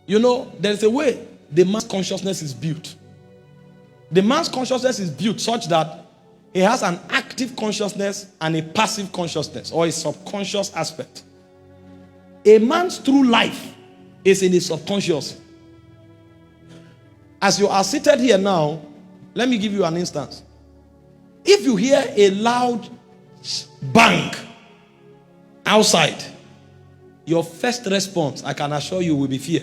You know, there's a way the man's consciousness is built. The man's consciousness is built such that he has an active consciousness and a passive consciousness, or a subconscious aspect. A man's true life is in his subconscious. As you are seated here now, let me give you an instance. If you hear a loud bang outside, your first response, I can assure you, will be fear.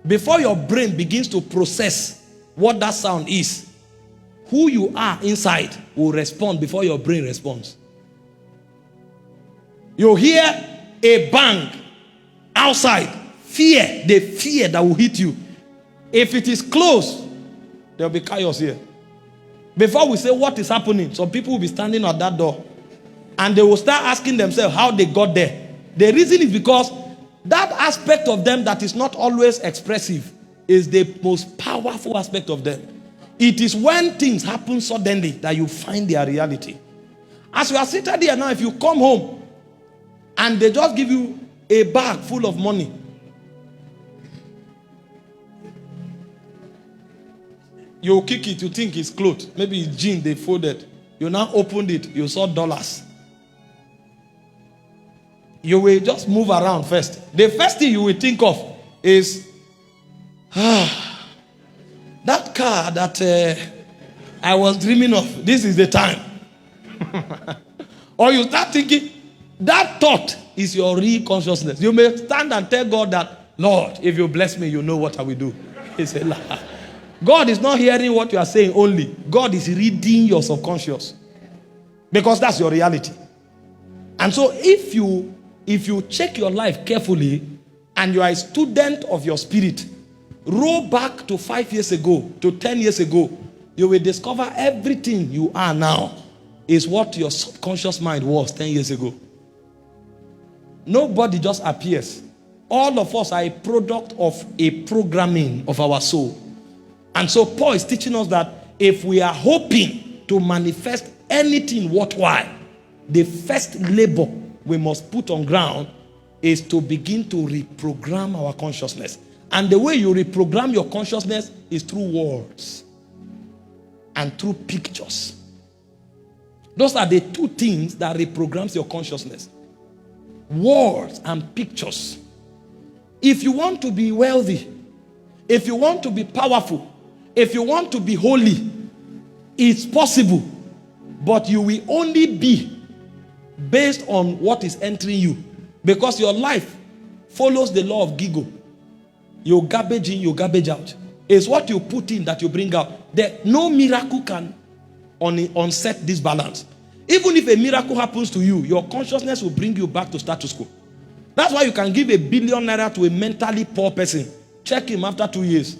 Before your brain begins to process what that sound is, who you are inside will respond before your brain responds. You hear a bang outside, fear, the fear that will hit you. If it is close, there will be chaos here. Before we say what is happening, some people will be standing at that door and they will start asking themselves how they got there. The reason is because that aspect of them that is not always expressive is the most powerful aspect of them. It is when things happen suddenly that you find their reality. As you are seated here now, if you come home and they just give you a bag full of money, you kick it, you think it's clothes. Maybe it's jeans they folded. You now opened it, you saw dollars. You will just move around first. The first thing you will think of is, that car that I was dreaming of, this is the time. Or you start thinking, that thought is your real consciousness. You may stand and tell God that, Lord, if you bless me, you know what I will do. He said, God is not hearing what you are saying only. God is reading your subconscious. Because that's your reality. And so if you check your life carefully and you are a student of your spirit, roll back to 5 years ago, to 10 years ago, you will discover everything you are now is what your subconscious mind was 10 years ago. Nobody just appears. All of us are a product of a programming of our soul. And so Paul is teaching us that if we are hoping to manifest anything worthwhile, the first labor we must put on ground is to begin to reprogram our consciousness. And the way you reprogram your consciousness is through words and through pictures. Those are the two things that reprograms your consciousness. Words and pictures. If you want to be wealthy, if you want to be powerful, if you want to be holy, it's possible. But you will only be based on what is entering you. Because your life follows the law of Gigo. You garbage in, you garbage out. It's what you put in that you bring out. No miracle can unset this balance. Even if a miracle happens to you, your consciousness will bring you back to status quo. That's why you can give ₦1 billion to a mentally poor person. Check him after 2 years.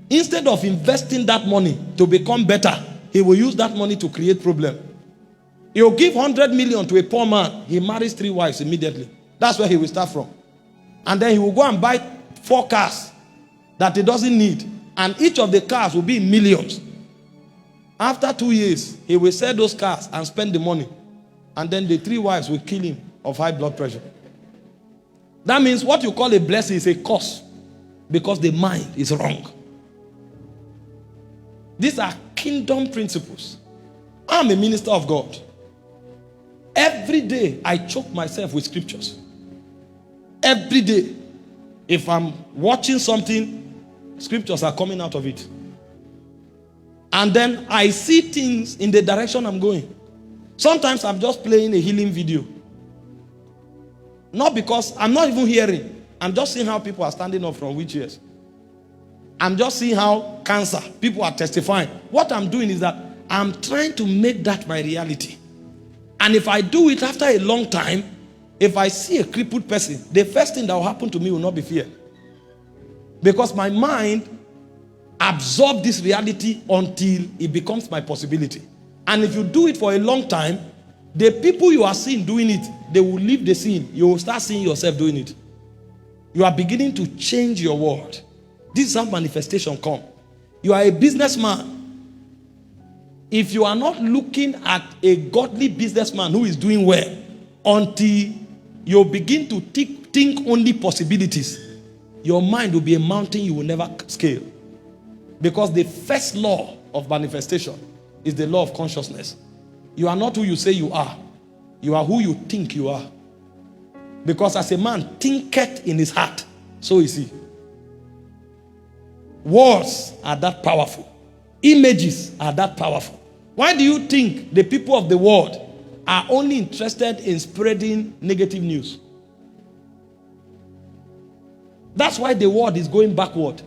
Instead of investing that money to become better, he will use that money to create problem. He'll give 100 million to a poor man. He marries 3 wives immediately. That's where he will start from. And then he will go and buy 4 cars that he doesn't need. And each of the cars will be in millions. After 2 years, he will sell those cars and spend the money. And then the 3 wives will kill him of high blood pressure. That means what you call a blessing is a curse. Because the mind is wrong. These are kingdom principles. I'm a minister of God. Every day, I choke myself with scriptures. Every day. If I'm watching something, scriptures are coming out of it. And then I see things in the direction I'm going. Sometimes I'm just playing a healing video. Not because I'm not even hearing. I'm just seeing how people are standing up from wheelchairs. I'm just seeing how cancer, people are testifying. What I'm doing is that I'm trying to make that my reality. And if I do it after a long time, if I see a crippled person, the first thing that will happen to me will not be fear. Because my mind absorbs this reality until it becomes my possibility. And if you do it for a long time, the people you are seeing doing it, they will leave the scene. You will start seeing yourself doing it. You are beginning to change your world. This is how manifestation comes. You are a businessman. If you are not looking at a godly businessman who is doing well, until you begin to think only possibilities, your mind will be a mountain you will never scale. Because the first law of manifestation is the law of consciousness. You are not who you say you are. You are who you think you are. Because as a man thinketh in his heart, so is he. Words are that powerful. Images are that powerful. Why do you think the people of the world are only interested in spreading negative news? That's why the world is going backward.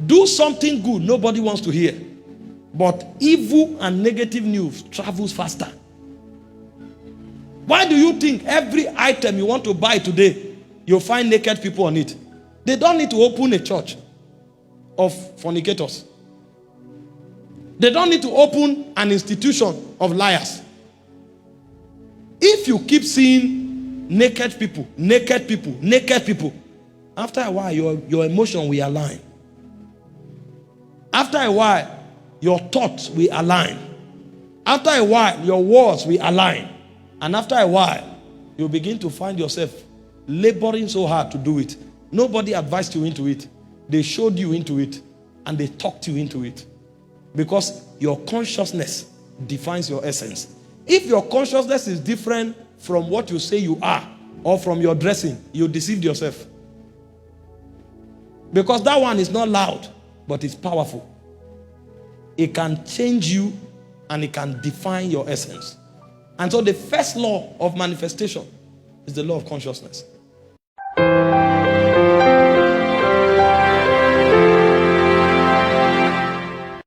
Do something good, nobody wants to hear. But evil and negative news travels faster. Why do you think every item you want to buy today, you'll find naked people on it? They don't need to open a church of fornicators. They don't need to open an institution of liars. If you keep seeing naked people, after a while, your emotion will align. After a while, your thoughts will align. After a while, your words will align. And after a while, you'll begin to find yourself laboring so hard to do it. Nobody advised you into it. They showed you into it. And they talked you into it. Because your consciousness defines your essence. If your consciousness is different from what you say you are, or from your dressing, you deceived yourself. Because that one is not loud, but it's powerful. It can change you and it can define your essence. And so the first law of manifestation is the law of consciousness.